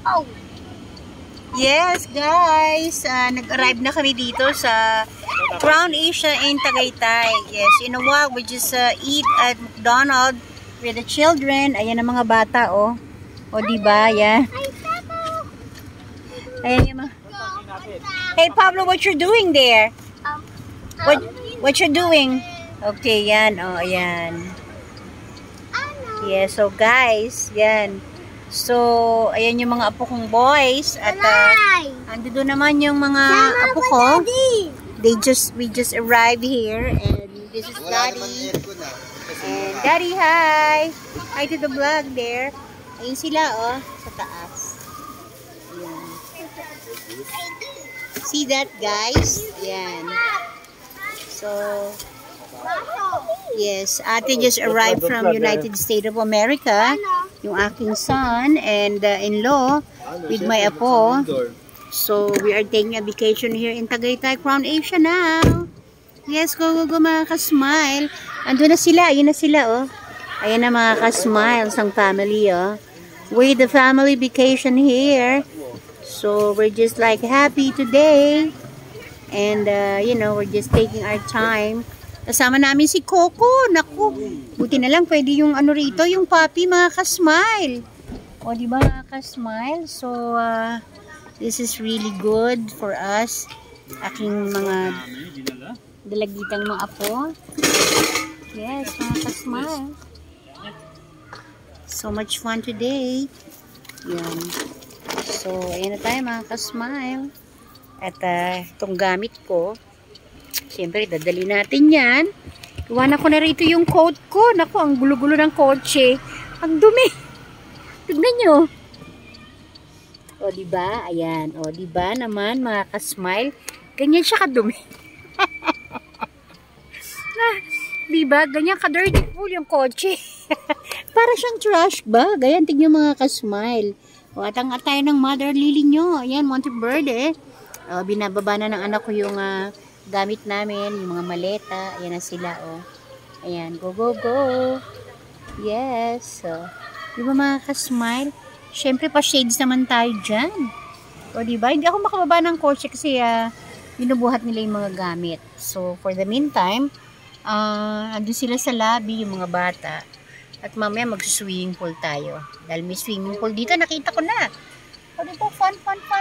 Oh. Yes, guys. Nag-arrive na kami dito sa Crown Asia in Tagaytay. Yes, in a while, we just eat at McDonald's with the children. Ayan ang mga bata, oh. O, diba? Ayan. Ayan yung mga... Hey, Pablo, what you're doing there? What you're doing? Okay, yan. Oh, ayan. Yes, so guys, yan. So, ayan yung mga apo kong boys at andito naman yung mga apo ko. We just arrived here and this is Daddy. And Daddy, hi! Hi to the vlog there. Ayun sila, oh, sa taas. Ayan. See that, guys? Ayan. So, yes, ate just arrived from United States of America. Yung aking son and in-law with my apo. So, we are taking a vacation here in Tagaytay, Crown Asia now. Yes, go mga ka-smile. Ando na sila, ayun na sila, oh. Ayan na mga ka-smiles ang family, oh. We're the family vacation here. So, we're just like happy today. And, you know, we're just taking our time. Kasama namin si Coco. Naku, buti na lang pwede yung ano rito, yung puppy, mga ka-smile. O, diba mga ka-smile? So, this is really good for us. Aking mga dalagitang mga apo. Yes, mga ka-smile. So much fun today. Yan. So, ayan na tayo mga ka-smile. At itong gamit ko, siyempre, dadali natin yan. Iwanan ko na rito yung coat ko. Naku, ang gulo-gulo ng kotse. Ang dumi. Tignan nyo. O, diba? Ayan. O, diba naman, mga ka-smile? Ganyan siya kadumi. Diba? Ganyan ka-dirty full yung kotse. Para siyang trash bag. Ayan, tignan mga ka-smile. O, atang tayo ng mother lily nyo. Ayan, Monty Bird eh. O, binababa na ng anak ko yung gamit namin, yung mga maleta. Ayan na sila, oh. Ayan, go. Yes. So, di ba mga ka-smile? Siyempre, pa-shades naman tayo dyan. O, di ba? Hindi ako makababa ng kotse kasi binubuhat nila yung mga gamit. So, for the meantime, andun sila sa lobby, yung mga bata. At mamaya mag-swimming pool tayo. Dahil may swimming pool dito, nakita ko na. O, di ba? Fun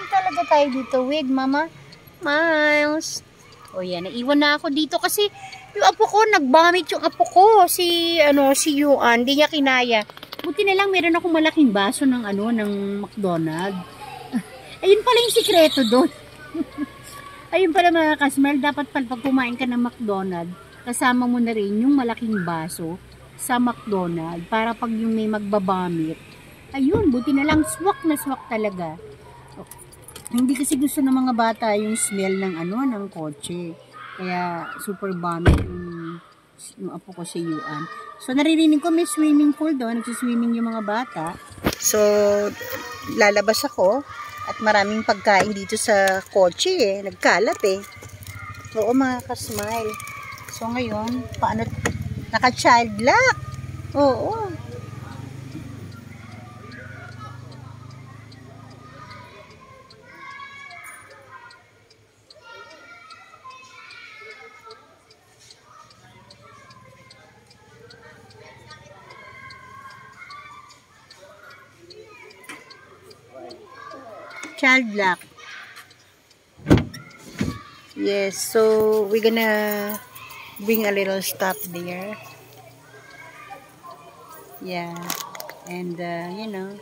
talaga tayo dito with Mama Miles. O yan, naiwan na ako dito kasi yung apo ko, nagbamit yung apo ko, si Yuan, hindi niya kinaya. Buti na lang, meron akong malaking baso ng ng McDonald's. Ayun pala yung sikreto doon. Ayun pala mga ka-smile, dapat pag kumain ka ng McDonald's, kasama mo na rin yung malaking baso sa McDonald's para pag yung may magbabamit. Ayun, buti na lang, swak na swak talaga. Hindi kasi gusto ng mga bata yung smell ng ng kotse. Kaya super vomit yung apo ko si Yuan. So naririnig ko may swimming pool doon, nagsiswimming yung mga bata. So lalabas ako at maraming pagkain dito sa kotse eh, nagkalat eh. Oo mga ka-smile. So ngayon, paano naka-child lock? Oo. Child lock. Yes, so we're gonna bring a little stuff there. Yeah, and you know.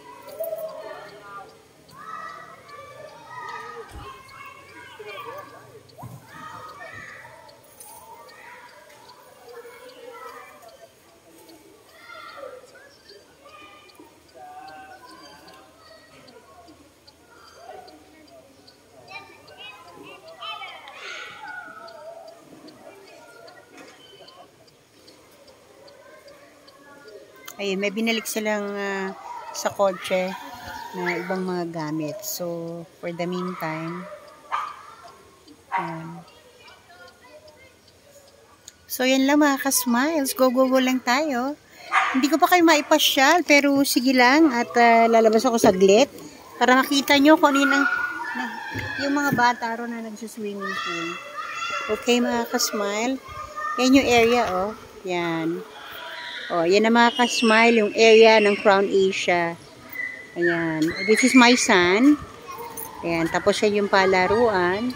Ayun, may binalik silang sa kotse na ibang mga gamit. So, for the meantime, so, yan lang mga ka-smiles. Go lang tayo. Hindi ko pa kayo maipasyal, pero sige lang. At lalabas ako saglit. Para makita nyo kung ano yung mga bata ro na nagsuswimming pool. Okay mga ka-smile. Yan yung area oh. Yan. Oh, yan na mga ka-smile yung area ng Crown Asia. Ayan. This is my son. Ayan. Tapos yan yung palaruan.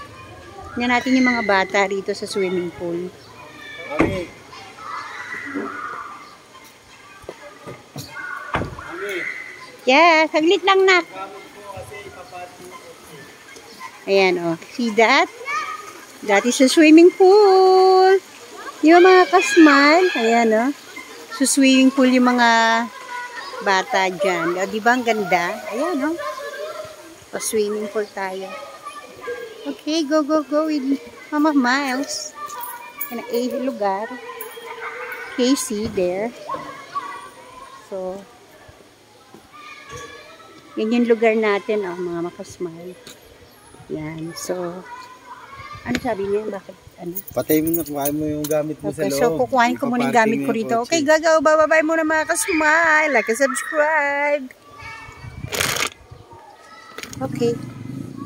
Tingnan natin yung mga bata rito sa swimming pool. Yeah, saglit lang nak. Ayan oh. See that? That is a swimming pool. Yung mga ka-smile. Ayan oh. So swimming pool yung mga bata dyan. O, diba ang ganda? Ayan oh. O, swimming pool tayo. Okay, go with Mama Miles. Yan ang lugar. Casey there. So, yan yung lugar natin, oh, mga makasmile. Yan, so, ano sabi niya? Bakit, ano? Patay mo na, kuhain mo yung gamit mo sa loob. So, kukuhain ko muna yung gamit ko rito. Okay, gagaw, bababay muna mga kasmile. Like and subscribe. Okay.